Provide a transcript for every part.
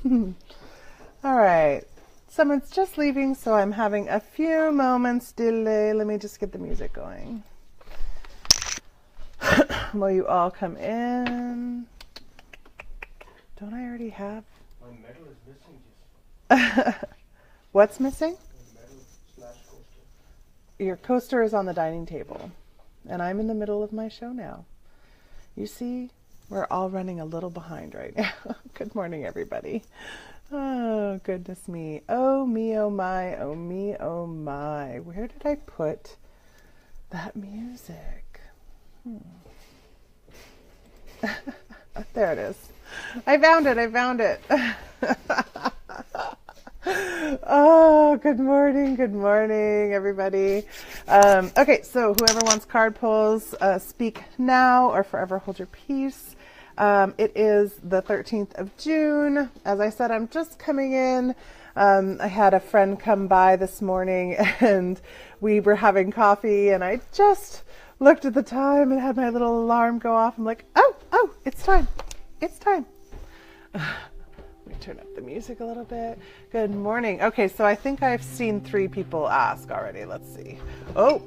All right. Someone's just leaving, so I'm having a few moments delay. Let me just get the music going. Will you all come in? Don't I already have? My medal is missing. What's missing? My medal / coaster. Your coaster is on the dining table, and I'm in the middle of my show now. You see, we're all running a little behind right now. Good morning, everybody. Oh, goodness me. Oh, me, oh, my. Oh, me, oh, my. Where did I put that music? There it is. I found it. Oh, good morning, everybody. Okay, so whoever wants card pulls, speak now or forever hold your peace. It is the 13th of June. As I said, I'm just coming in. I had a friend come by this morning and we were having coffee, and I just looked at the time and had my little alarm go off. I'm like, oh, it's time. Let me turn up the music a little bit. Good morning. Okay, so I think I've seen 3 people ask already. Let's see. Oh,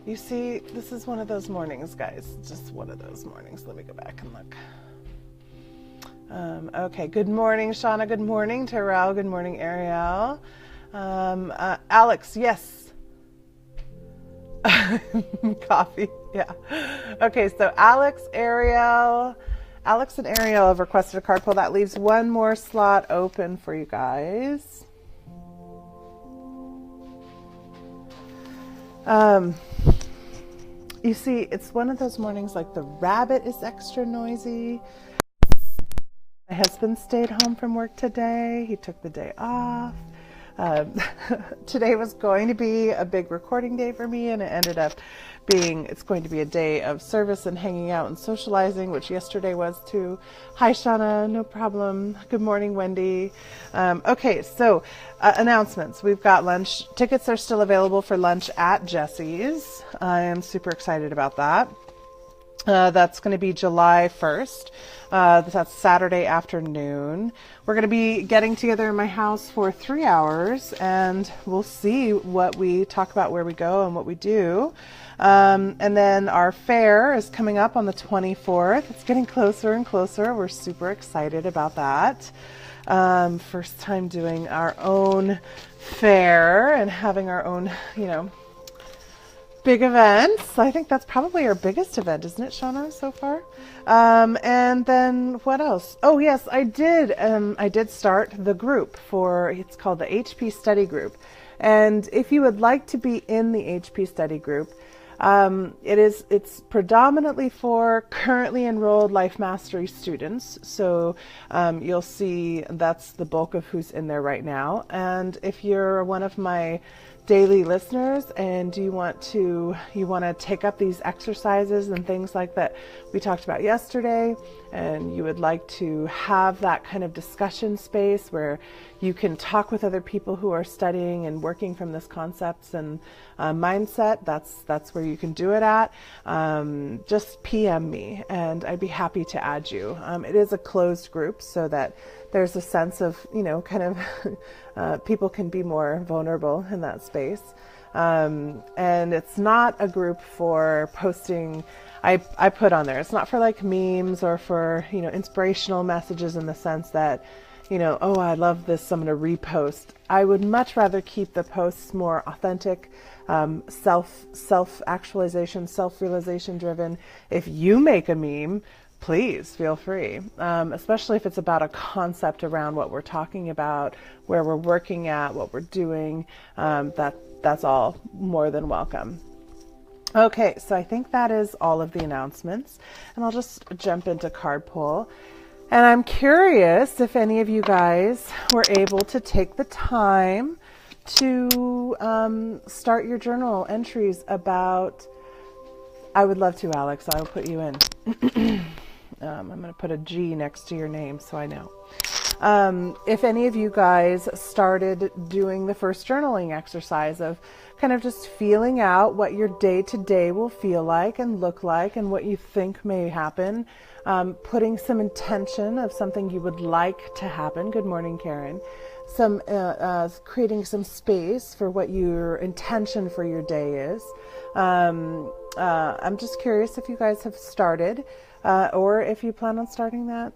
you see, this is one of those mornings, guys. Just one of those mornings. Let me go back and look. Okay, good morning, Shauna. Good morning, Terrell. Good morning, Ariel. Alex, yes. Coffee, yeah. Okay, so Alex and Ariel have requested a card pull. That leaves one more slot open for you guys. You see, it's one of those mornings like the rabbit is extra noisy. My husband stayed home from work today. He took the day off. Today was going to be a big recording day for me, and it ended up being, it's going to be a day of service and hanging out and socializing, which yesterday was too. Hi, Shauna, no problem. Good morning, Wendy. Okay, so announcements. We've got lunch. Tickets are still available for lunch at Jesse's. I am super excited about that. That's going to be July 1st. That's Saturday afternoon. We're going to be getting together in my house for 3 hours, and we'll see what we talk about, where we go, and what we do. And then our fair is coming up on the 24th. It's getting closer and closer. We're super excited about that. First time doing our own fair and having our own, big events. I think that's probably our biggest event, isn't it, Shauna, so far? And then what else? Oh, yes, I did start the group it's called the HP Study Group. And if you would like to be in the HP Study Group, it's predominantly for currently enrolled Life Mastery students. So you'll see that's the bulk of who's in there right now. And if you're one of my daily listeners and you want to take up these exercises and things like that we talked about yesterday, and you would like to have that kind of discussion space where you can talk with other people who are studying and working from this concepts and mindset, that's where you can do it at. Just PM me and I'd be happy to add you. It is a closed group so that there's a sense of, people can be more vulnerable in that space. And it's not a group for posting. I put on there, it's not for like memes or for, inspirational messages in the sense that, oh, I love this, so I'm going to repost. I would much rather keep the posts more authentic, self-actualization, self-realization driven. If you make a meme, please feel free, especially if it's about a concept around what we're talking about, where we're working at, what we're doing. That's all more than welcome. Okay, so I think that is all of the announcements, and I'll just jump into card pull. And I'm curious if any of you guys were able to take the time to start your journal entries about, I would love to, Alex, I will put you in. I'm going to put a G next to your name so I know. If any of you guys started doing the first journaling exercise of kind of just feeling out what your day-to-day will feel like and look like and what you think may happen, putting some intention of something you would like to happen. Good morning, Karen. Creating some space for what your intention for your day is. I'm just curious if you guys have started, or if you plan on starting that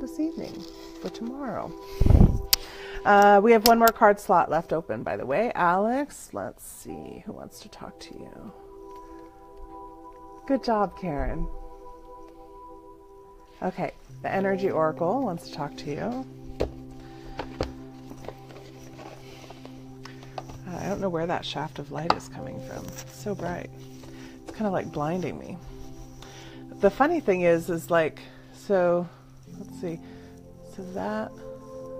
this evening for tomorrow. We have one more card slot left open, by the way. Alex, let's see who wants to talk to you. Good job, Karen. Okay, the Energy Oracle wants to talk to you. I don't know where that shaft of light is coming from. It's so bright. It's kind of like blinding me. The funny thing is like, so let's see. So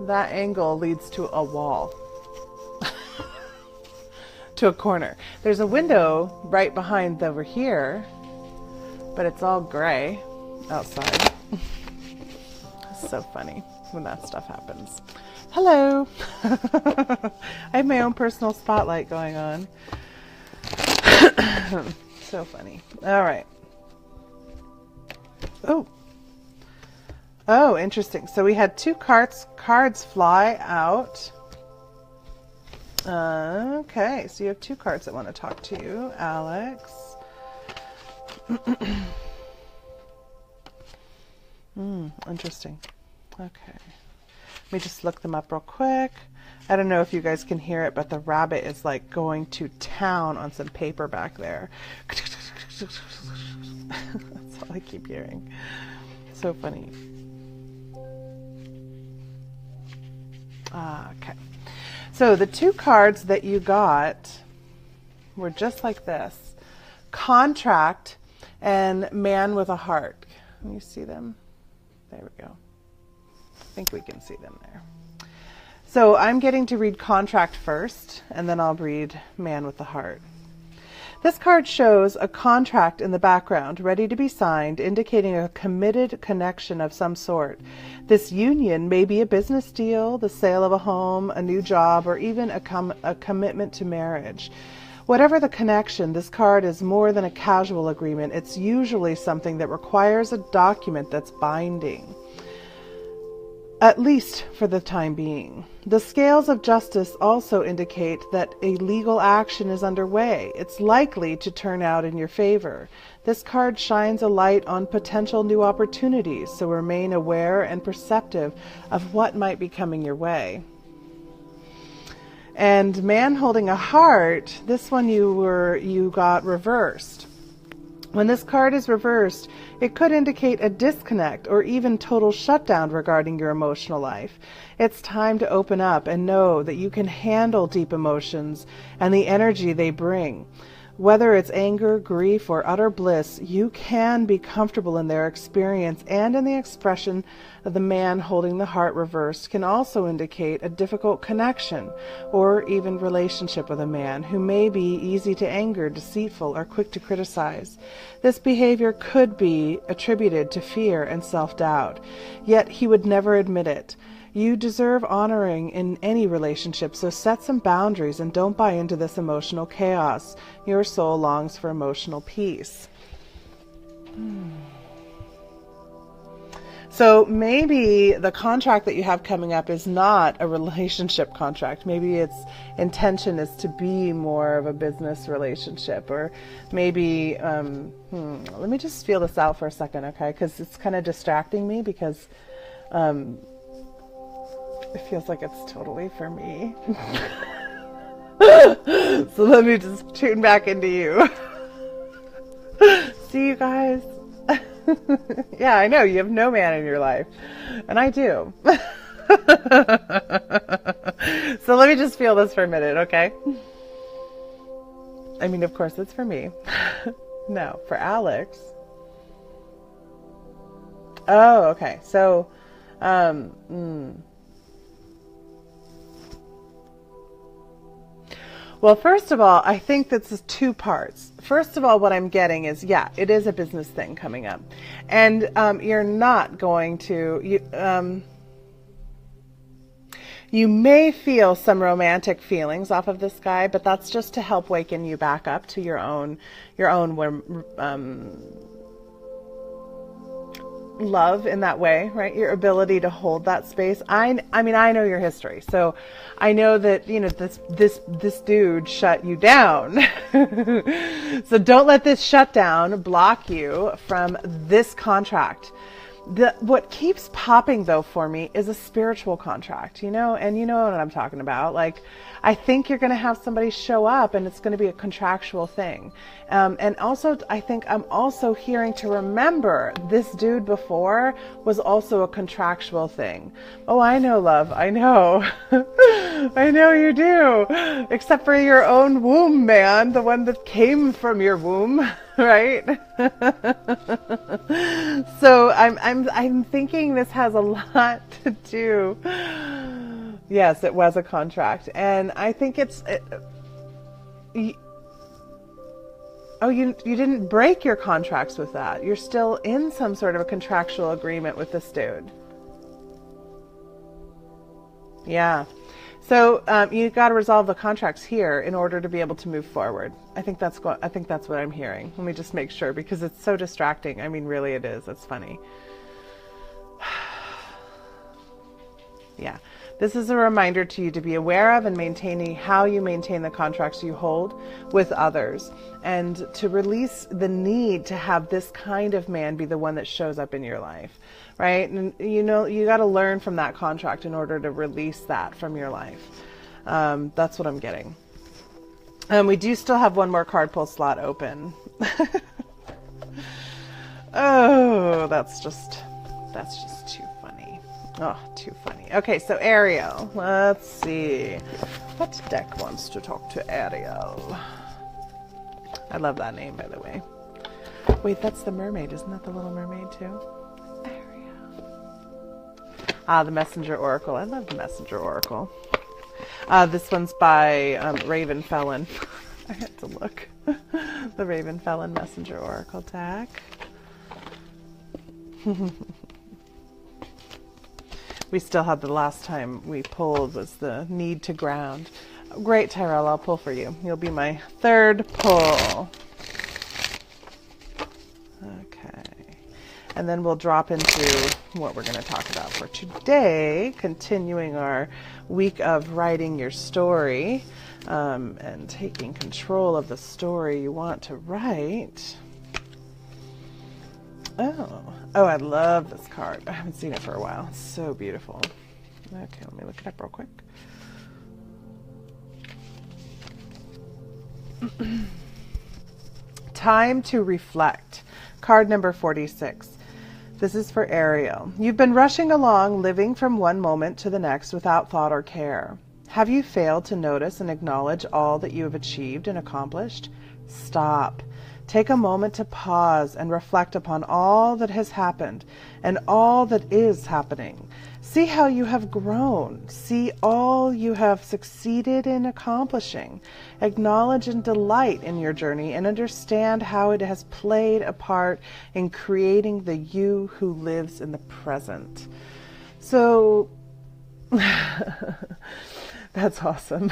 that angle leads to a wall, to a corner. There's a window right behind over here, but it's all gray outside. It's so funny when that stuff happens. Hello. I have my own personal spotlight going on. So funny. All right. Oh, interesting. So we had two cards fly out. Okay, so you have two cards that want to talk to you, Alex. Interesting. Okay. Let me just look them up real quick. I don't know if you guys can hear it, but the rabbit is like going to town on some paper back there. That's all I keep hearing. So funny. Okay. So the two cards that you got were just like this. Contract and Man with a Heart. Can you see them? There we go. I think we can see them there. So I'm getting to read Contract first, and then I'll read Man with the Heart. This card shows a contract in the background, ready to be signed, indicating a committed connection of some sort. This union may be a business deal, the sale of a home, a new job, or even a commitment to marriage. Whatever the connection, this card is more than a casual agreement. It's usually something that requires a document that's binding, at least for the time being. The scales of justice also indicate that a legal action is underway. It's likely to turn out in your favor. This card shines a light on potential new opportunities, so remain aware and perceptive of what might be coming your way. And Man Holding a Heart, this one you got reversed. When this card is reversed, it could indicate a disconnect or even total shutdown regarding your emotional life. It's time to open up and know that you can handle deep emotions and the energy they bring. Whether it's anger, grief, or utter bliss, you can be comfortable in their experience, and in the expression of the Man Holding the Heart reversed can also indicate a difficult connection or even relationship with a man who may be easy to anger, deceitful, or quick to criticize. This behavior could be attributed to fear and self-doubt, yet he would never admit it. You deserve honoring in any relationship, so set some boundaries and don't buy into this emotional chaos. Your soul longs for emotional peace. So maybe the contract that you have coming up is not a relationship contract. Maybe its intention is to be more of a business relationship, or maybe, let me just feel this out for a second, okay? Because it's kind of distracting me because, it feels like it's totally for me. So let me just tune back into you. See you guys. Yeah, I know you have no man in your life, and I do. So let me just feel this for a minute, okay? I mean, of course it's for me. No, for Alex. Oh, okay. So, well, first of all, I think this is two parts. First of all, what I'm getting is, yeah, it is a business thing coming up. And you're not going to, You may feel some romantic feelings off of this guy, but that's just to help waken you back up to your own love in that way, right? Your ability to hold that space. I mean, I know your history, so I know that, you know, this dude shut you down. So don't let this shutdown block you from this contract. What keeps popping though for me is a spiritual contract, you know, and you know what I'm talking about. Like, I think you're going to have somebody show up and it's going to be a contractual thing. And also, I think I'm also hearing to remember this dude before was also a contractual thing. Oh, I know, love. I know. I know you do. Except for your own womb, man. The one that came from your womb. Right? So I'm thinking this has a lot to do. Yes, it was a contract, and I think you didn't break your contracts with that. You're still in some sort of a contractual agreement with this dude. Yeah. So you got to resolve the contracts here in order to be able to move forward. I think that's what I'm hearing. Let me just make sure, because it's so distracting. I mean, really, it is. It's funny. Yeah. This is a reminder to you to be aware of and maintaining how you maintain the contracts you hold with others, and to release the need to have this kind of man be the one that shows up in your life, right? And you know, you got to learn from that contract in order to release that from your life. That's what I'm getting. We do still have one more card pull slot open. Oh, that's just too funny. Oh, too funny. Okay, so Ariel. Let's see. What deck wants to talk to Ariel? I love that name, by the way. Wait, that's the mermaid. Isn't that the Little Mermaid, too? Ariel. Ah, the Messenger Oracle. I love the Messenger Oracle. This one's by Raven Felon. I had to look. The Raven Felon Messenger Oracle deck. We still had the last time we pulled was the need to ground. Great, Tyrell, I'll pull for you. You'll be my third pull. Okay. And then we'll drop into what we're going to talk about for today, continuing our week of writing your story and taking control of the story you want to write. Oh, I love this card. I haven't seen it for a while. It's so beautiful. Okay, let me look it up real quick. Time to reflect. Card number 46. This is for Ariel. You've been rushing along, living from one moment to the next without thought or care. Have you failed to notice and acknowledge all that you have achieved and accomplished? Stop. Take a moment to pause and reflect upon all that has happened and all that is happening. See how you have grown. See all you have succeeded in accomplishing. Acknowledge and delight in your journey and understand how it has played a part in creating the you who lives in the present. So, that's awesome.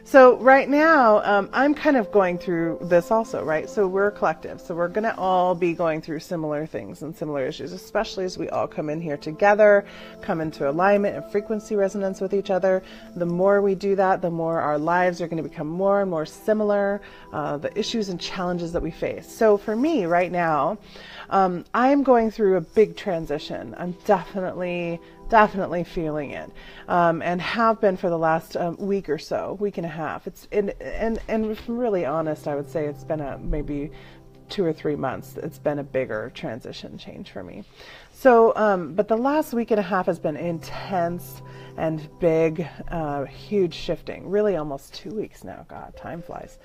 So right now, I'm kind of going through this also, right? So we're a collective. So we're going to all be going through similar things and similar issues, especially as we all come in here together, come into alignment and frequency resonance with each other. The more we do that, the more our lives are going to become more and more similar, the issues and challenges that we face. So for me right now, I'm going through a big transition. I'm definitely feeling it, and have been for the last week or so, week and a half. And if I'm really honest, I would say it's been maybe 2 or 3 months. It's been a bigger transition change for me. So, but the last week and a half has been intense and big, huge shifting. Really, almost 2 weeks now. God, time flies.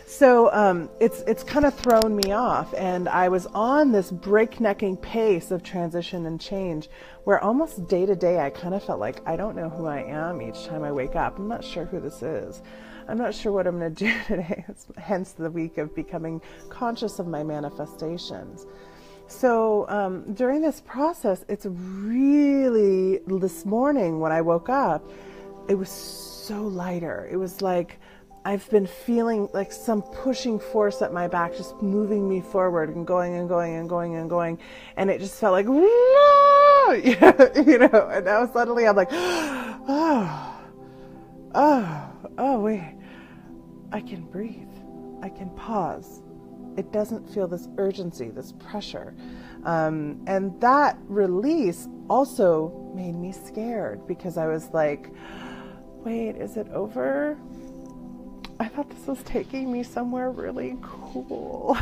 So it's kind of thrown me off, and I was on this breaknecking pace of transition and change where almost day to day I kind of felt like I don't know who I am each time I wake up. I'm not sure who this is. I'm not sure what I'm going to do today. It's hence the week of becoming conscious of my manifestations. So during this process, it's really this morning when I woke up, it was so lighter. It was like I've been feeling like some pushing force at my back, just moving me forward and going and going and going and going. And it just felt like, whoa! And now suddenly I'm like, wait, I can breathe. I can pause. It doesn't feel this urgency, this pressure. And that release also made me scared because I was like, wait, is it over? I thought this was taking me somewhere really cool.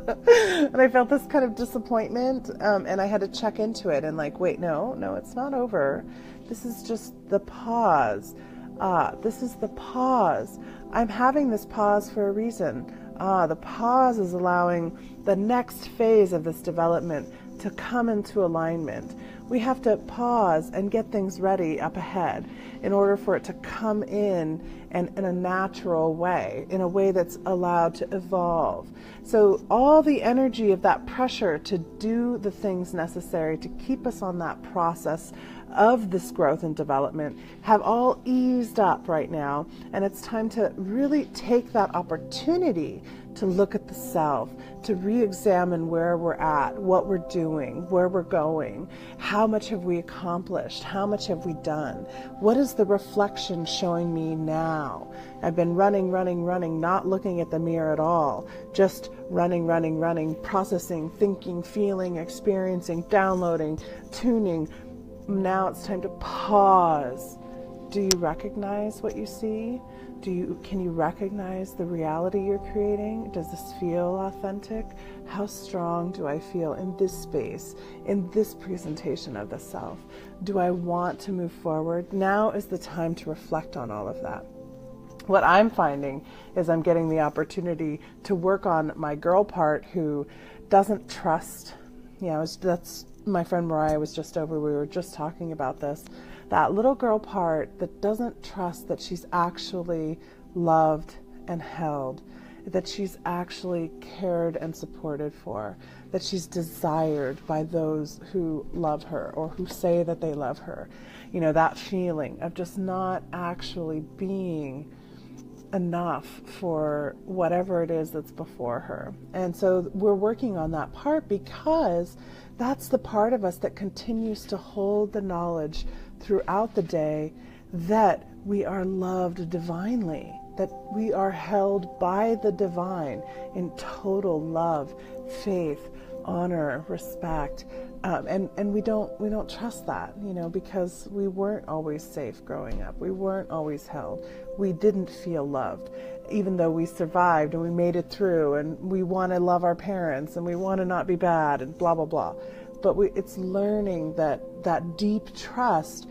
And I felt this kind of disappointment, and I had to check into it and like, wait, no, it's not over. This is just the pause. This is the pause. I'm having this pause for a reason. The pause is allowing the next phase of this development to come into alignment. We have to pause and get things ready up ahead in order for it to come in and in a natural way, in a way that's allowed to evolve. So all the energy of that pressure to do the things necessary to keep us on that process of this growth and development have all eased up right now. And it's time to really take that opportunity to look at the self, to re-examine where we're at, what we're doing, where we're going, how much have we accomplished, how much have we done, what is the reflection showing me now? I've been running, not looking at the mirror at all, just running, processing, thinking, feeling, experiencing, downloading, tuning. Now it's time to pause. Do you recognize what you see? Can you recognize the reality you're creating? Does this feel authentic? How strong do I feel in this space, in this presentation of the self? Do I want to move forward? Now is the time to reflect on all of that. What I'm finding is I'm getting the opportunity to work on my girl part who doesn't trust. That's my friend Mariah was just over. We were just talking about this. That little girl part that doesn't trust that she's actually loved and held, that she's actually cared and supported for, that she's desired by those who love her or who say that they love her. That feeling of just not actually being enough for whatever it is that's before her. And so we're working on that part because that's the part of us that continues to hold the knowledge throughout the day that we are loved divinely, that we are held by the divine in total love, faith, honor, respect, and we don't trust that, because we weren't always safe growing up. We weren't always held. We didn't feel loved, even though we survived and we made it through, and we want to love our parents and we want to not be bad and blah blah blah. But it's learning that deep trust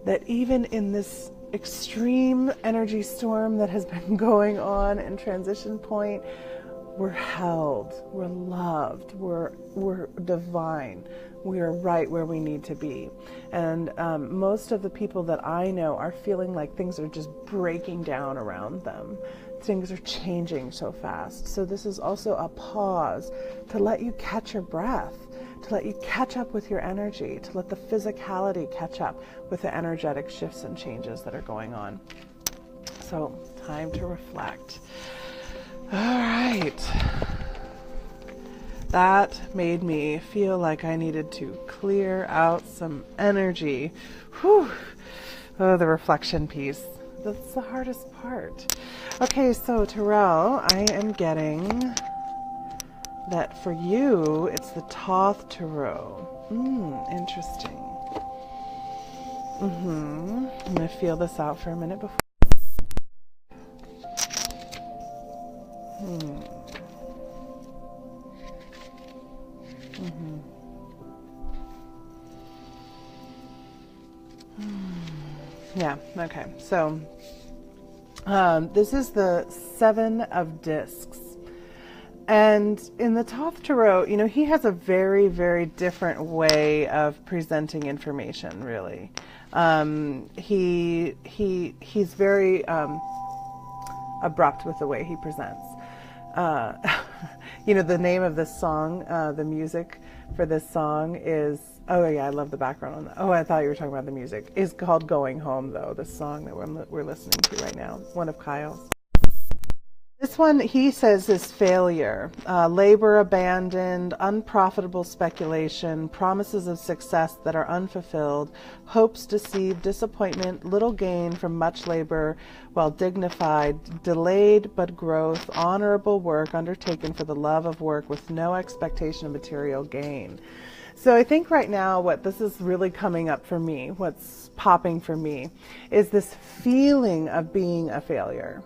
that even in this extreme energy storm that has been going on in transition point, we're held, we're loved, we're divine, we are right where we need to be. And most of the people that I know are feeling like things are just breaking down around them. Things are changing so fast. So this is also a pause to let you catch your breath, to let you catch up with your energy, to let the physicality catch up with the energetic shifts and changes that are going on. So time to reflect. All right. That made me feel like I needed to clear out some energy. Whew. Oh, the reflection piece. That's the hardest part. Okay, so Terrell, I am getting that for you, it's the Thoth Tarot. Interesting. I'm going to feel this out for a minute before. Yeah, okay. So this is the Seven of Discs. And in the Thoth Tarot, he has a very, very different way of presenting information, really. He's very abrupt with the way he presents. The name of this song, the music for this song is Oh yeah, I love the background on that. Oh, I thought you were talking about the music. It's called Going Home, though, the song that we're listening to right now. One of Kyle's. This one, he says, is failure, labor abandoned, unprofitable speculation, promises of success that are unfulfilled, hopes deceived, disappointment, little gain from much labor while dignified, delayed but growth, honorable work undertaken for the love of work with no expectation of material gain. So I think right now what this is really coming up for me, what's popping for me, is this feeling of being a failure.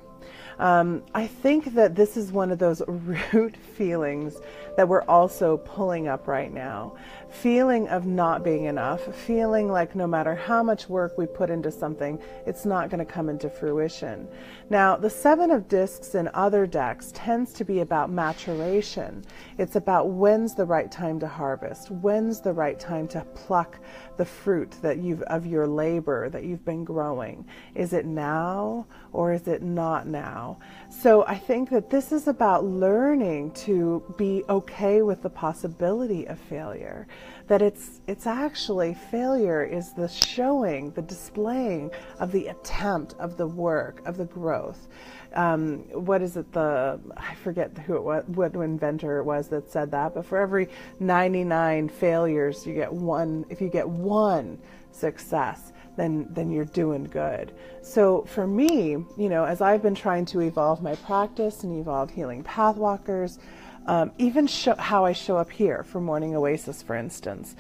I think that this is one of those root feelings that we're also pulling up right now. Feeling of not being enough, feeling like no matter how much work we put into something, it's not going to come into fruition. Now, the Seven of Discs in other decks tends to be about maturation. It's about when's the right time to harvest, when's the right time to pluck the fruit that of your labor that you've been growing. Is it now or is it not now? So I think that this is about learning to be okay with the possibility of failure. That it's actually failure is the showing, the displaying of the attempt, of the work, of the growth. What is it? I forget who it was, what inventor it was that said that. But for every 99 failures, you get one. If you get one success, then you're doing good. So for me, as I've been trying to evolve my practice and evolve Healing Pathwalkers, even how I show up here for Morning Oasis, for instance,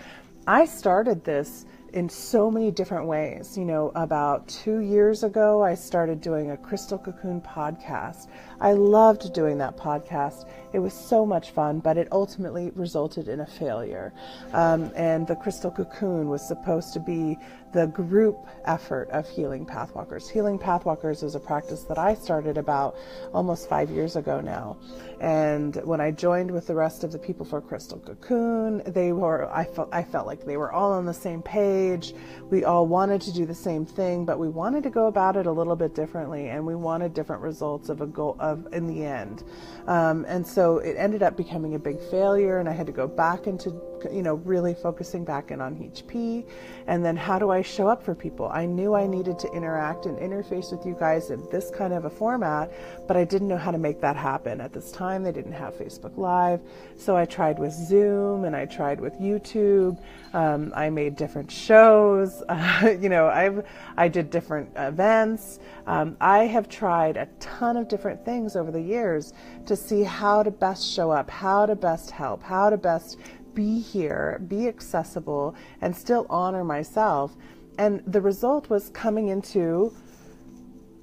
I started this in so many different ways. About 2 years ago, I started doing a Crystal Cocoon podcast. I loved doing that podcast. It was so much fun, but it ultimately resulted in a failure. And the Crystal Cocoon was supposed to be the group effort of Healing Pathwalkers. Healing Pathwalkers is a practice that I started about almost 5 years ago now. And when I joined with the rest of the people for Crystal Cocoon, I felt like they were all on the same page. We all wanted to do the same thing, but we wanted to go about it a little bit differently, and we wanted different results of a goal in the end. And so it ended up becoming a big failure, and I had to go back into really focusing back in on HP. And then how do I show up for people? I knew I needed to interact and interface with you guys in this kind of a format, but I didn't know how to make that happen. At this time, they didn't have Facebook Live. So I tried with Zoom and I tried with YouTube. I made different shows. I did different events. I have tried a ton of different things over the years to see how to best show up, how to best help, how to best be here, be accessible, and still honor myself. And the result was coming into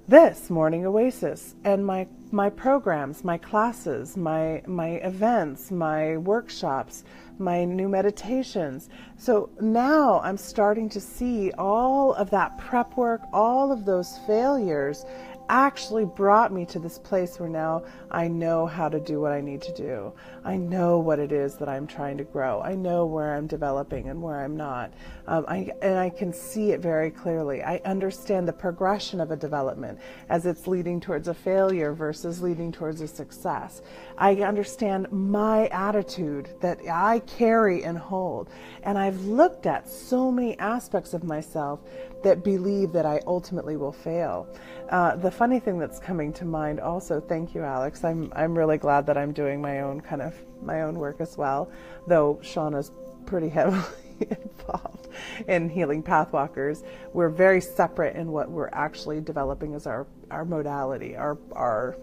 this Morning Oasis and my programs, my classes, my events, my workshops, my new meditations. So now I'm starting to see all of that prep work, all of those failures actually brought me to this place where now I know how to do what I need to do. I know what it is that I'm trying to grow. I know where I'm developing and where I'm not. I can see it very clearly. I understand the progression of a development as it's leading towards a failure versus leading towards a success. I understand my attitude that I carry and hold. And I've looked at so many aspects of myself that believe that I ultimately will fail. The funny thing that's coming to mind also, thank you, Alex. I'm really glad that I'm doing my own work as well, though Shauna's pretty heavily involved in Healing Pathwalkers. We're very separate in what we're actually developing as our modality, our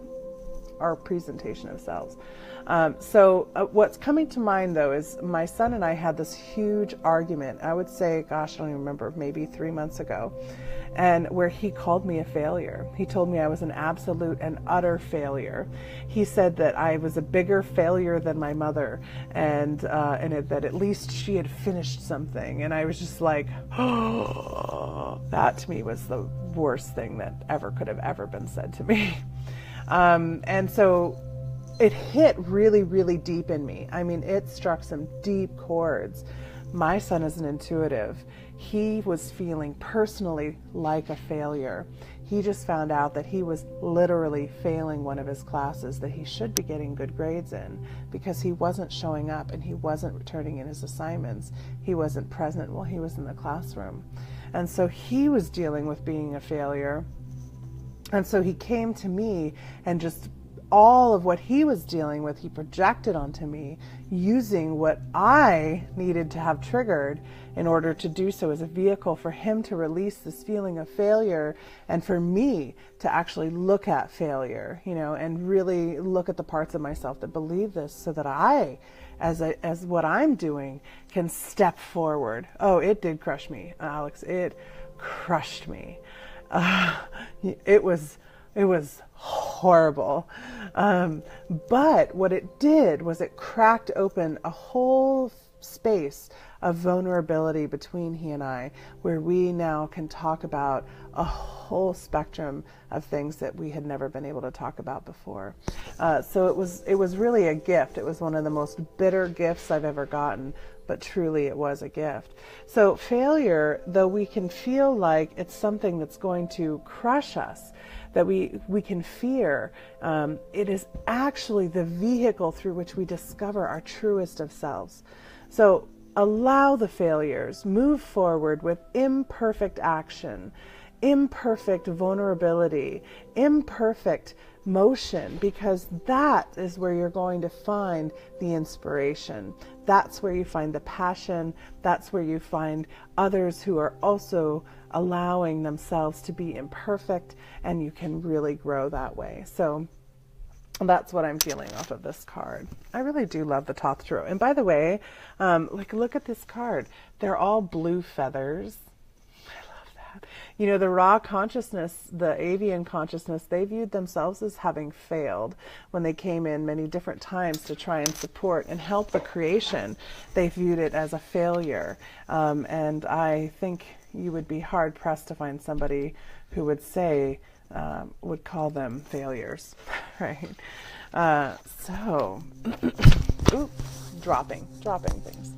presentation of selves. So what's coming to mind, though, is my son and I had this huge argument. I would say, gosh, I don't even remember, maybe 3 months ago, and where he called me a failure. He told me I was an absolute and utter failure. He said that I was a bigger failure than my mother, and that at least she had finished something. And I was just like, oh, that to me was the worst thing that could have ever been said to me. And so it hit really, really deep in me. I mean, it struck some deep chords. My son is an intuitive. he was feeling personally like a failure. He just found out that he was literally failing one of his classes that he should be getting good grades in, because he wasn't showing up and he wasn't turning in his assignments. He wasn't present while he was in the classroom. And so he was dealing with being a failure. And so he came to me, and just all of what he was dealing with, he projected onto me, using what I needed to have triggered in order to do so as a vehicle for him to release this feeling of failure, and for me to actually look at failure, and really look at the parts of myself that believe this, so that I, as what I'm doing, can step forward. Oh, it did crush me, Alex. It crushed me. It was horrible. But what it did was it cracked open a whole space of vulnerability between he and I, where we now can talk about a whole spectrum of things that we had never been able to talk about before. So it was really a gift. It was one of the most bitter gifts I've ever gotten, but truly it was a gift. So failure, though we can feel like it's something that's going to crush us, that we can fear, it is actually the vehicle through which we discover our truest of selves. So allow the failures, move forward with imperfect action, imperfect vulnerability, imperfect motion, because that is where you're going to find the inspiration. That's where you find the passion. That's where you find others who are also allowing themselves to be imperfect, and you can really grow that way. So that's what I'm feeling off of this card. I really do love the Thoth Tarot. And by the way, look at this card. They're all blue feathers. The raw consciousness, the avian consciousness, they viewed themselves as having failed when they came in many different times to try and support and help the creation. They viewed it as a failure. And I think you would be hard pressed to find somebody who would say, would call them failures, right? Dropping things.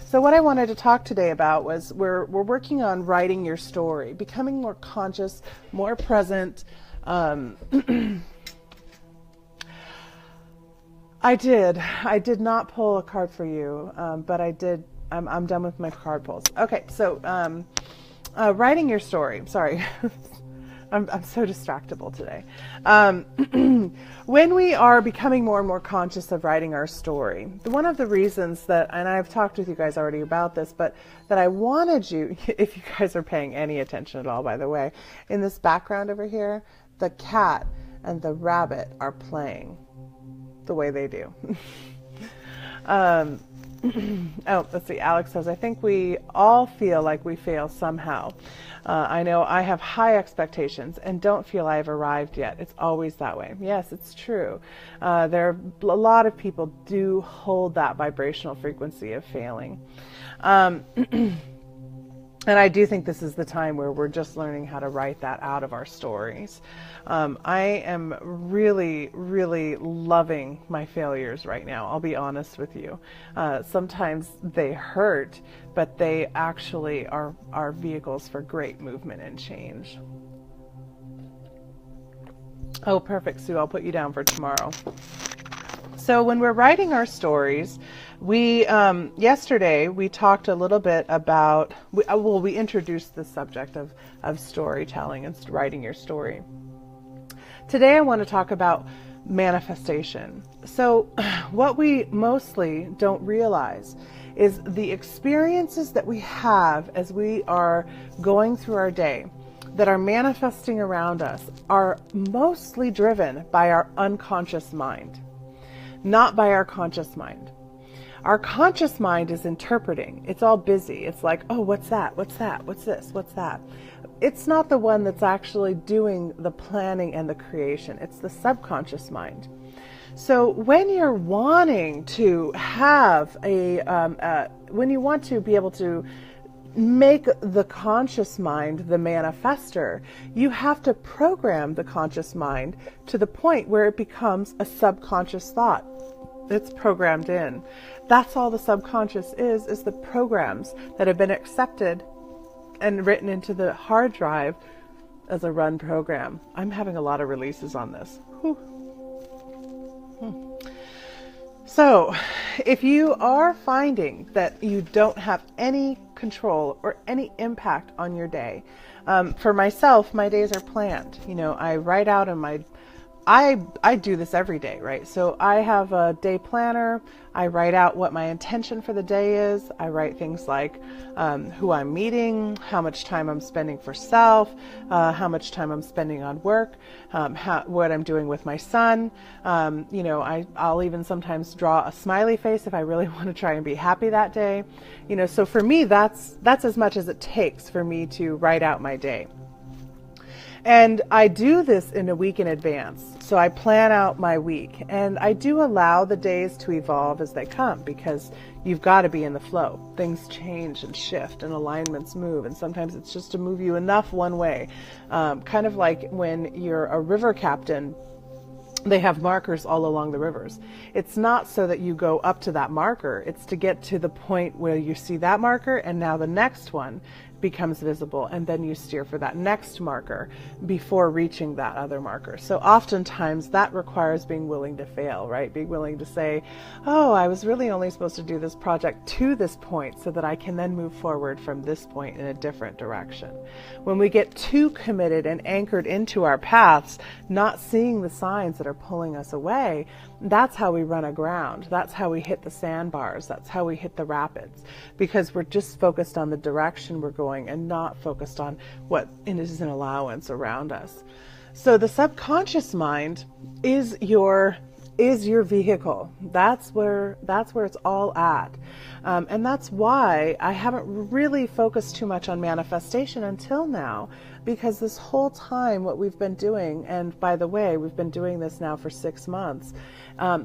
So what I wanted to talk today about was we're working on writing your story, becoming more conscious, more present. I did not pull a card for you, but I did. I'm done with my card pulls. Okay, so writing your story. Sorry. I'm so distractible today. When we are becoming more and more conscious of writing our story, one of the reasons that, and I've talked with you guys already about this, but that I wanted you, if you guys are paying any attention at all, by the way, in this background over here, the cat and the rabbit are playing the way they do. Oh, let's see. Alex says, I think we all feel like we fail somehow. I know I have high expectations and don't feel I've arrived yet. It's always that way. Yes, it's true. There are a lot of people do hold that vibrational frequency of failing. And I do think this is the time where we're just learning how to write that out of our stories. I am really, really loving my failures right now. I'll be honest with you. Sometimes they hurt, but they actually are vehicles for great movement and change. Oh, perfect, Sue. I'll put you down for tomorrow. So when we're writing our stories, we yesterday we talked a little bit about, we introduced the subject of storytelling and writing your story. Today I want to talk about manifestation. So what we mostly don't realize is the experiences that we have as we are going through our day that are manifesting around us are mostly driven by our unconscious mind, not by our conscious mind. Our conscious mind is interpreting. It's all busy. It's like, oh, what's that? What's that? What's this? What's that? It's not the one that's actually doing the planning and the creation. It's the subconscious mind. So when you're wanting to have when you want to be able to make the conscious mind the manifester, you have to program the conscious mind to the point where it becomes a subconscious thought. It's programmed in. That's all the subconscious is the programs that have been accepted and written into the hard drive as a run program. I'm having a lot of releases on this. Whew. So if you are finding that you don't have any control or any impact on your day, for myself, my days are planned. I write out in my I do this every day, right? So I have a day planner. I write out what my intention for the day is. I write things like who I'm meeting, how much time I'm spending for self, how much time I'm spending on work, what I'm doing with my son. I'll even sometimes draw a smiley face if I really want to try and be happy that day. So for me, that's as much as it takes for me to write out my day. And I do this in a week in advance. So I plan out my week, and I do allow the days to evolve as they come, because you've got to be in the flow. Things change and shift and alignments move. And sometimes it's just to move you enough one way. Kind of like when you're a river captain, they have markers all along the rivers. It's not so that you go up to that marker. It's to get to the point where you see that marker, and now the next one becomes visible, and then you steer for that next marker before reaching that other marker. So oftentimes that requires being willing to fail, right? Being willing to say, oh, I was really only supposed to do this project to this point so that I can then move forward from this point in a different direction. When we get too committed and anchored into our paths, not seeing the signs that are pulling us away, that's how we run aground. That's how we hit the sandbars. That's how we hit the rapids, because we're just focused on the direction we're going and not focused on what is an allowance around us. So the subconscious mind is your vehicle. That's where it's all at. And that's why I haven't really focused too much on manifestation until now, because this whole time what we've been doing, and by the way, we've been doing this now for 6 months,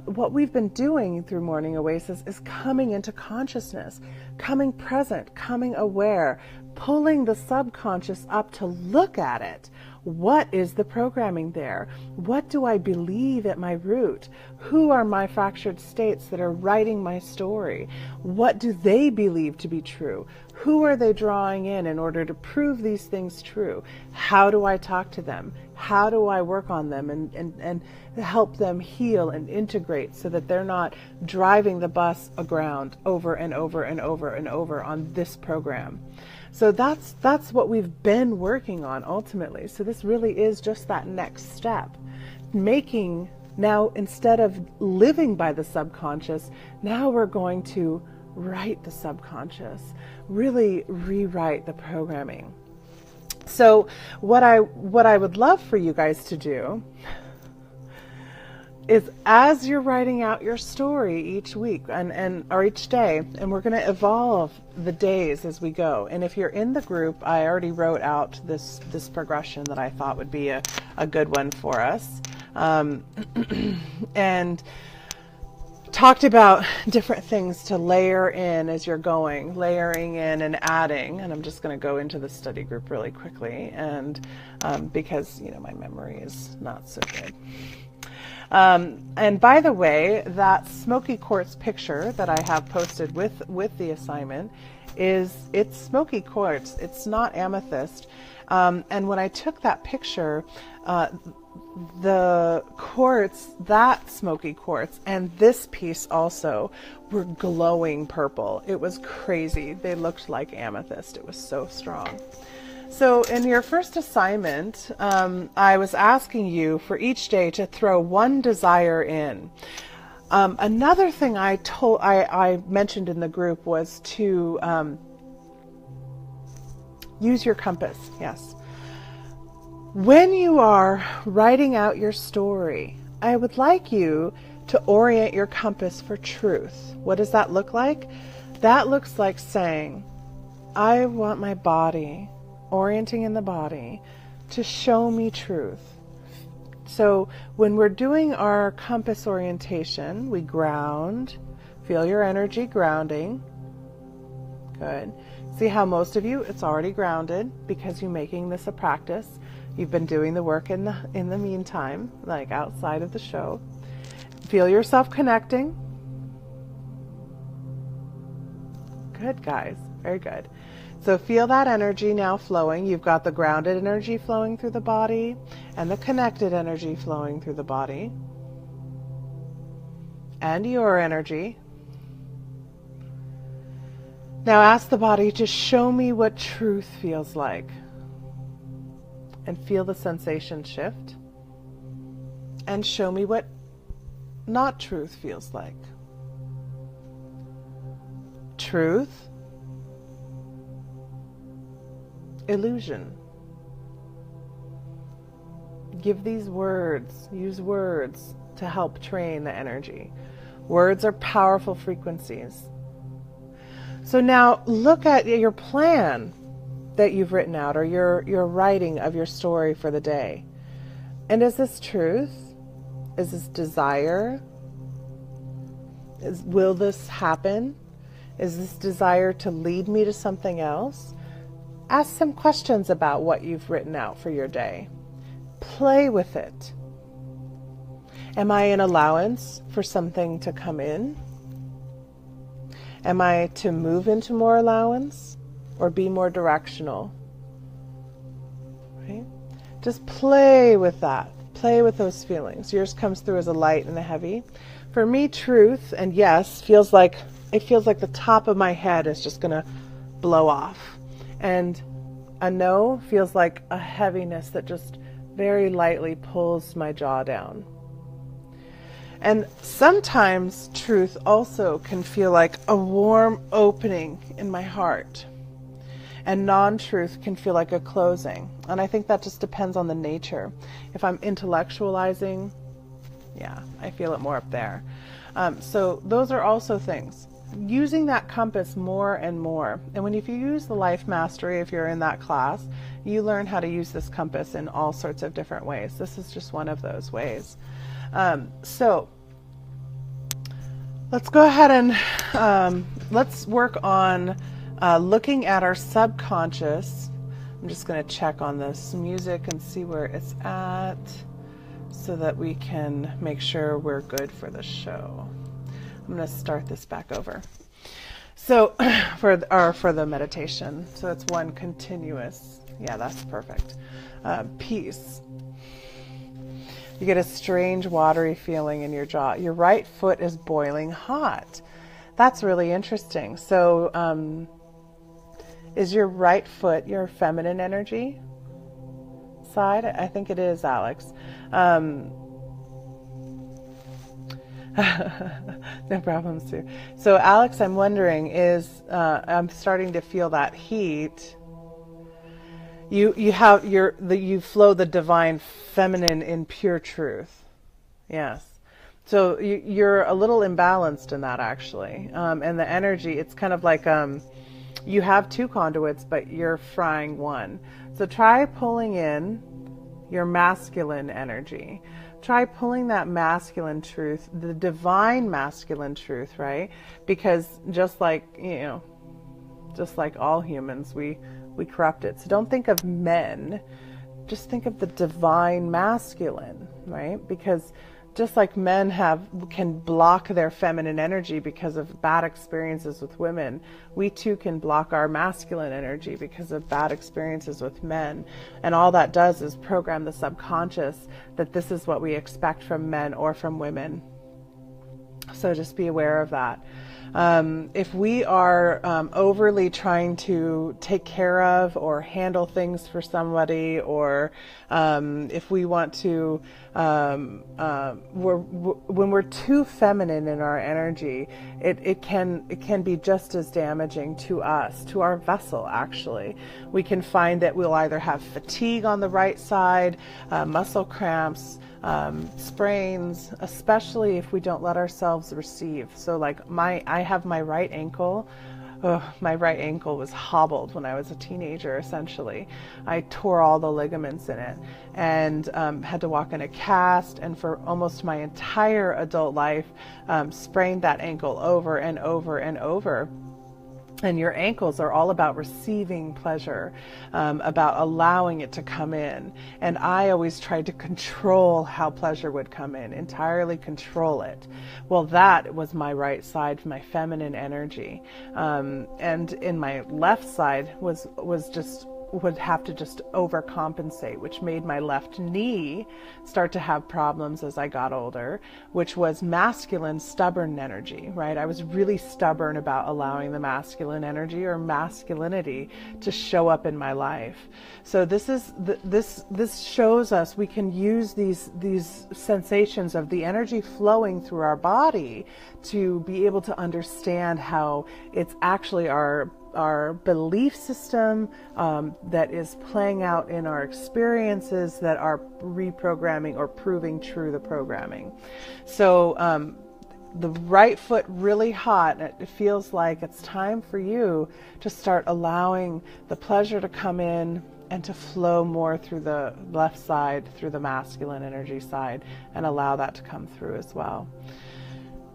what we've been doing through Morning Oasis is coming into consciousness, coming present, coming aware, pulling the subconscious up to look at it. What is the programming there? What do I believe at my root? Who are my fractured states that are writing my story? What do they believe to be true? Who are they drawing in order to prove these things true? How do I talk to them? How do I work on them and help them heal and integrate so that they're not driving the bus aground over and over and over and over on this program? So that's what we've been working on ultimately. So this really is just that next step. Making now, instead of living by the subconscious, now we're going to write the subconscious, really rewrite the programming. So what I would love for you guys to do is, as you're writing out your story each week or each day, and we're going to evolve the days as we go. And if you're in the group, I already wrote out this progression that I thought would be a good one for us, and talked about different things to layer in as you're going, layering in and adding. And I'm just going to go into the study group really quickly, and because my memory is not so good. And by the way, that smoky quartz picture that I have posted with the assignment it's smoky quartz. It's not amethyst. And when I took that picture, the quartz, that smoky quartz, and this piece also were glowing purple. It was crazy. They looked like amethyst. It was so strong. So in your first assignment, I was asking you for each day to throw one desire in. Another thing I mentioned in the group was to use your compass. Yes. When you are writing out your story, I would like you to orient your compass for truth. What does that look like? That looks like saying, I want my body, orienting in the body, to show me truth. So when we're doing our compass orientation, we ground. Feel your energy grounding. Good. See how most of you, it's already grounded because you're making this a practice. You've been doing the work in the meantime, like outside of the show. Feel yourself connecting. Good, guys. Very good. So feel that energy now flowing. You've got the grounded energy flowing through the body and the connected energy flowing through the body. And your energy. Now ask the body to show me what truth feels like. And feel the sensation shift. And show me what not truth feels like. Truth. Illusion. Give these words, use words to help train the energy. Words are powerful frequencies. So now look at your plan that you've written out, or your writing of your story for the day. And is this truth? Is this desire? Will this happen? Is this desire to lead me to something else? Ask some questions about what you've written out for your day. Play with it. Am I in allowance for something to come in? Am I to move into more allowance or be more directional? Right? Just play with that. Play with those feelings. Yours comes through as a light and a heavy. For me, truth and yes feels like the top of my head is just going to blow off. And a no feels like a heaviness that just very lightly pulls my jaw down. And sometimes truth also can feel like a warm opening in my heart. And non-truth can feel like a closing. And I think that just depends on the nature. If I'm intellectualizing, yeah, I feel it more up there. So those are also things. Using that compass more and more. And if you use the Life Mastery, if you're in that class, you learn how to use this compass in all sorts of different ways. This is just one of those ways. So let's go ahead and let's work on looking at our subconscious. I'm just going to check on this music and see where it's at so that we can make sure we're good for the show. I'm going to start this back over. So for the meditation, so it's one continuous. Yeah, that's perfect. Peace. You get a strange watery feeling in your jaw. Your right foot is boiling hot. That's really interesting. So is your right foot your feminine energy side? I think it is, Alex. No problems too. So Alex, I'm wondering I'm starting to feel that heat. You flow the divine feminine in pure truth. Yes. So you're a little imbalanced in that actually. And the energy, it's kind of like you have two conduits, but you're frying one. So try pulling in your masculine energy. Try pulling that masculine truth, the divine masculine truth, right? Because just like all humans, we corrupt it. So don't think of men, just think of the divine masculine, right? Because just like men can block their feminine energy because of bad experiences with women, we too can block our masculine energy because of bad experiences with men. And all that does is program the subconscious that this is what we expect from men or from women. So just be aware of that. If we are overly trying to take care of or handle things for somebody, or if we want to, when we're too feminine in our energy, it can be just as damaging to us, to our vessel. Actually, we can find that we'll either have fatigue on the right side, muscle cramps, sprains, especially if we don't let ourselves receive. So like I have my right ankle. My right ankle was hobbled when I was a teenager, essentially. I tore all the ligaments in it and had to walk in a cast, and for almost my entire adult life sprained that ankle over and over and over. And your ankles are all about receiving pleasure, about allowing it to come in. And I always tried to control how pleasure would come in, entirely control it. Well, that was my right side, my feminine energy. And in my left side would have to just overcompensate, which made my left knee start to have problems as I got older, which was masculine, stubborn energy, right? I was really stubborn about allowing the masculine energy or masculinity to show up in my life. So this shows us we can use these sensations of the energy flowing through our body to be able to understand how it's actually our belief system that is playing out in our experiences that are reprogramming or proving true the programming. So the right foot really hot, and it feels like it's time for you to start allowing the pleasure to come in and to flow more through the left side, through the masculine energy side, and allow that to come through as well.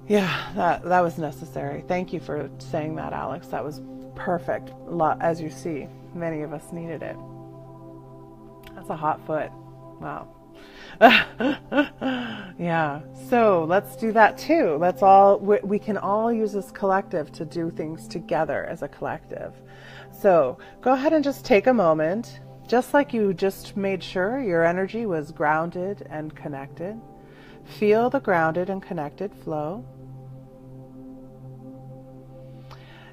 Yeah, that was necessary. Thank you for saying that, Alex. That was perfect. As you see, many of us needed it. That's a hot foot. Wow. Yeah. So let's do that too. Let's all, we can all use this collective to do things together as a collective. So go ahead and just take a moment, just like you just made sure your energy was grounded and connected. Feel the grounded and connected flow.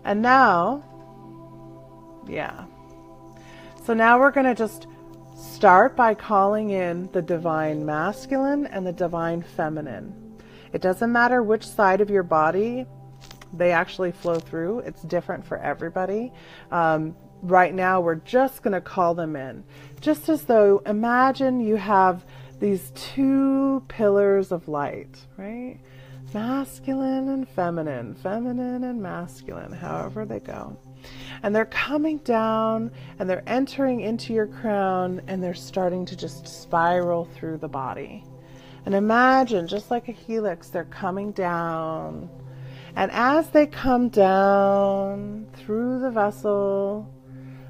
And now, so now we're going to just start by calling in the divine masculine and the divine feminine. It doesn't matter which side of your body they actually flow through. It's different for everybody. Right now, we're just going to call them in. Just as though, imagine you have these two pillars of light, right? Masculine and feminine and masculine, however they go. And they're coming down and they're entering into your crown and they're starting to just spiral through the body. And imagine, just like a helix, they're coming down. And as they come down through the vessel,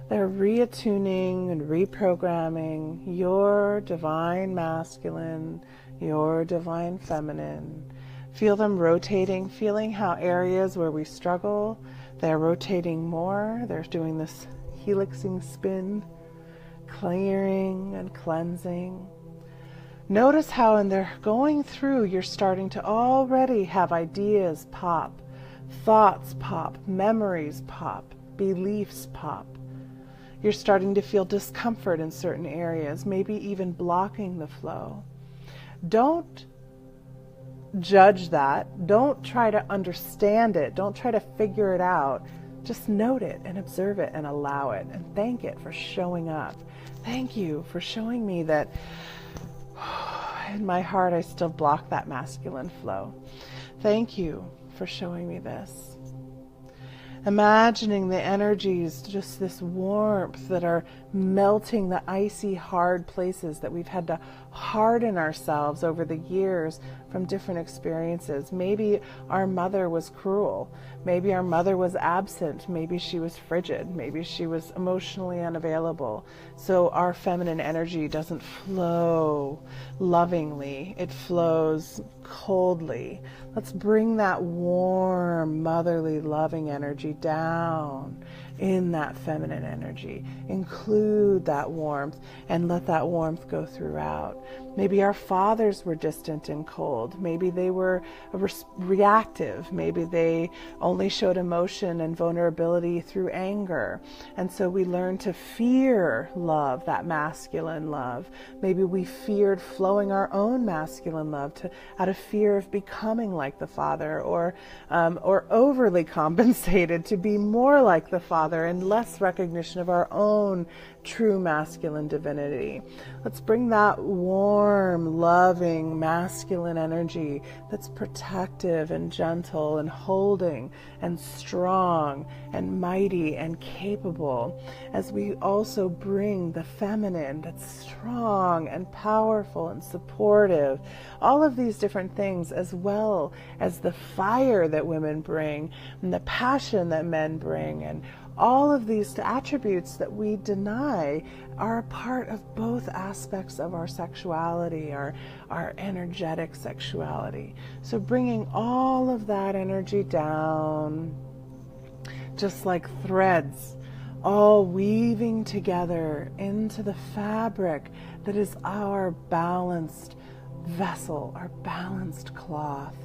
they're reattuning and reprogramming your divine masculine, your divine feminine. Feel them rotating, feeling how areas where we struggle, they're rotating more. They're doing this helixing spin, clearing and cleansing. Notice how in they're going through, you're starting to already have ideas pop, thoughts pop, memories pop, beliefs pop. You're starting to feel discomfort in certain areas, maybe even blocking the flow. Don't judge that. Don't try to understand it. Don't try to figure it out. Just note it and observe it and allow it and thank it for showing up. Thank you for showing me that in my heart I still block that masculine flow. Thank you for showing me this. Imagining the energies, just this warmth that are melting the icy, hard places that we've had to harden ourselves over the years from different experiences. Maybe our mother was cruel. Maybe our mother was absent. Maybe she was frigid. Maybe she was emotionally unavailable. So our feminine energy doesn't flow lovingly. It flows coldly. Let's bring that warm, motherly, loving energy down in that feminine energy. Include that warmth and let that warmth go throughout. Maybe our fathers were distant and cold. Maybe they were reactive. Maybe they only showed emotion and vulnerability through anger. And so we learned to fear love, that masculine love. Maybe we feared flowing our own masculine love out of fear of becoming like the father, or overly compensated to be more like the father and less recognition of our own true masculine divinity. Let's bring that warm, loving, masculine energy that's protective and gentle and holding and strong and mighty and capable, as we also bring the feminine that's strong and powerful and supportive. All of these different things, as well as the fire that women bring and the passion that men bring, and all of these attributes that we deny are a part of both aspects of our sexuality, our energetic sexuality. So bringing all of that energy down, just like threads, all weaving together into the fabric that is our balanced vessel, our balanced cloth,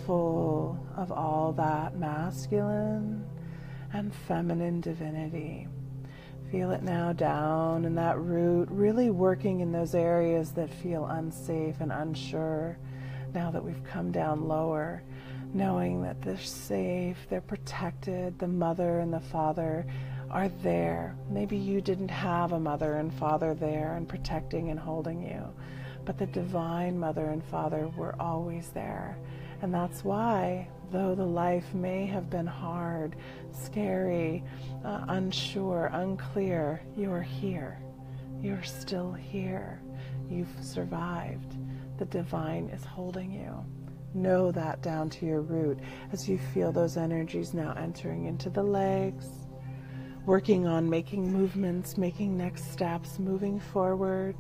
full of all that masculine and feminine divinity. Feel it now down in that root, really working in those areas that feel unsafe and unsure. Now that we've come down lower, knowing that they're safe, they're protected, the mother and the father are there. Maybe you didn't have a mother and father there and protecting and holding you, but the divine mother and father were always there. And that's why, though the life may have been hard, scary, unsure, unclear, you're here. You're still here. You've survived. The divine is holding you. Know that down to your root as you feel those energies now entering into the legs, working on making movements, making next steps, moving forward,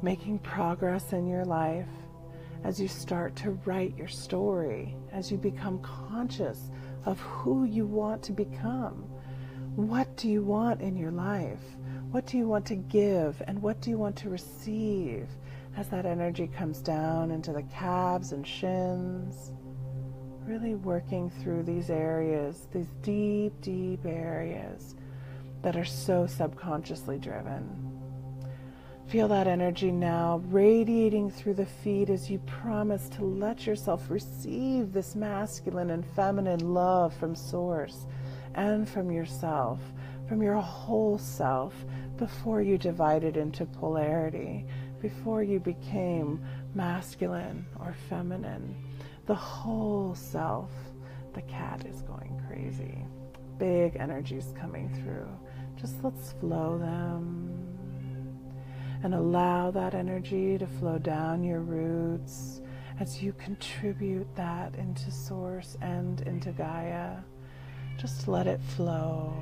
making progress in your life. As you start to write your story, as you become conscious of who you want to become. What do you want in your life? What do you want to give, and what do you want to receive as that energy comes down into the calves and shins? Really working through these areas, these deep, deep areas that are so subconsciously driven. Feel that energy now radiating through the feet as you promise to let yourself receive this masculine and feminine love from Source and from yourself, from your whole self, before you divided into polarity, before you became masculine or feminine. The whole self. The cat is going crazy. Big energies coming through. Just let's flow them. And allow that energy to flow down your roots as you contribute that into Source and into Gaia. Just let it flow.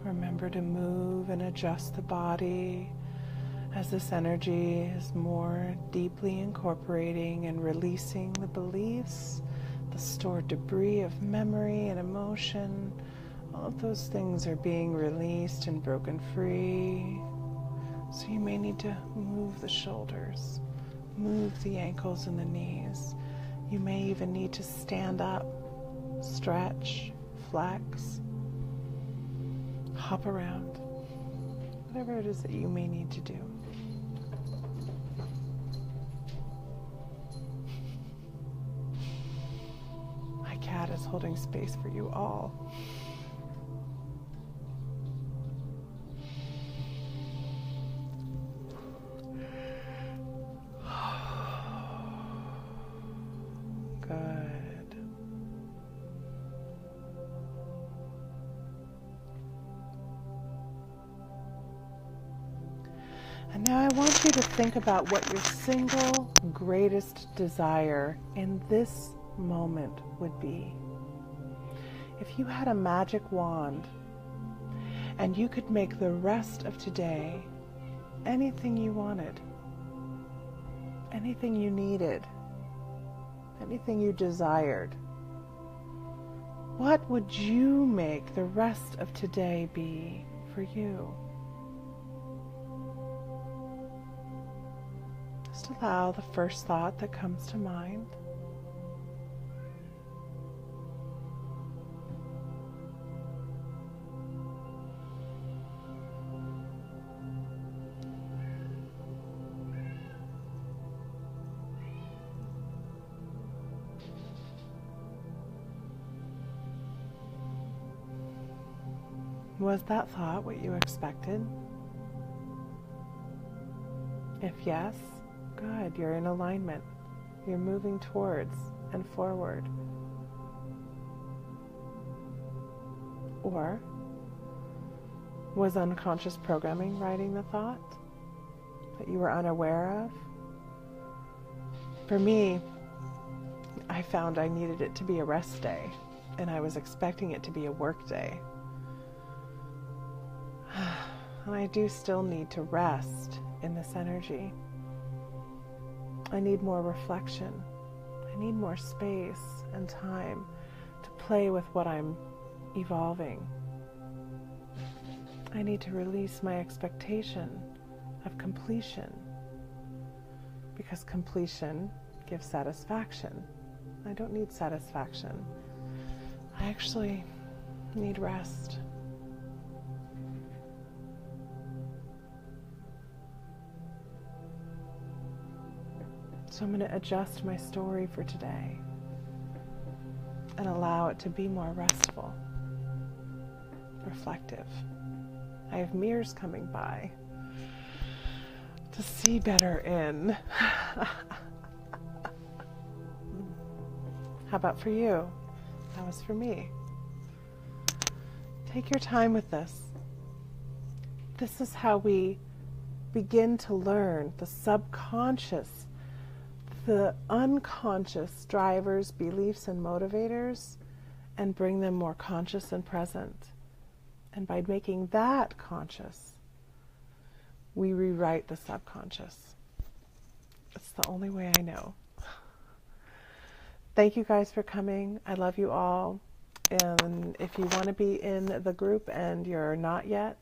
Remember to move and adjust the body as this energy is more deeply incorporating and releasing the beliefs, the stored debris of memory and emotion. All of those things are being released and broken free. So you may need to move the shoulders, move the ankles and the knees. You may even need to stand up, stretch, flex, hop around, whatever it is that you may need to do. My cat is holding space for you all. Good. And now I want you to think about what your single greatest desire in this moment would be. If you had a magic wand and you could make the rest of today anything you wanted, anything you needed, anything you desired, what would you make the rest of today be for you? Just allow the first thought that comes to mind. Was that thought what you expected? If yes, good, you're in alignment. You're moving towards and forward. Or was unconscious programming writing the thought that you were unaware of? For me, I found I needed it to be a rest day, and I was expecting it to be a work day. And I do still need to rest in this energy. I need more reflection. I need more space and time to play with what I'm evolving. I need to release my expectation of completion, because completion gives satisfaction. I don't need satisfaction. I actually need rest. So I'm going to adjust my story for today and allow it to be more restful, reflective. I have mirrors coming by to see better in. How about for you? That was for me. Take your time with this. This is how we begin to learn the subconscious, the unconscious drivers, beliefs, and motivators, and bring them more conscious and present. And by making that conscious, we rewrite the subconscious. It's the only way I know. Thank you guys for coming. I love you all. And if you want to be in the group and you're not yet,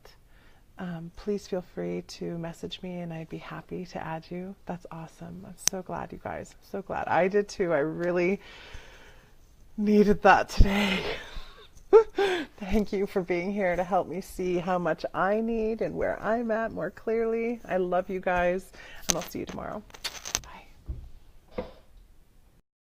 please feel free to message me and I'd be happy to add you. That's awesome. I'm so glad, you guys. I'm so glad. I did too. I really needed that today. Thank you for being here to help me see how much I need and where I'm at more clearly. I love you guys, and I'll see you tomorrow.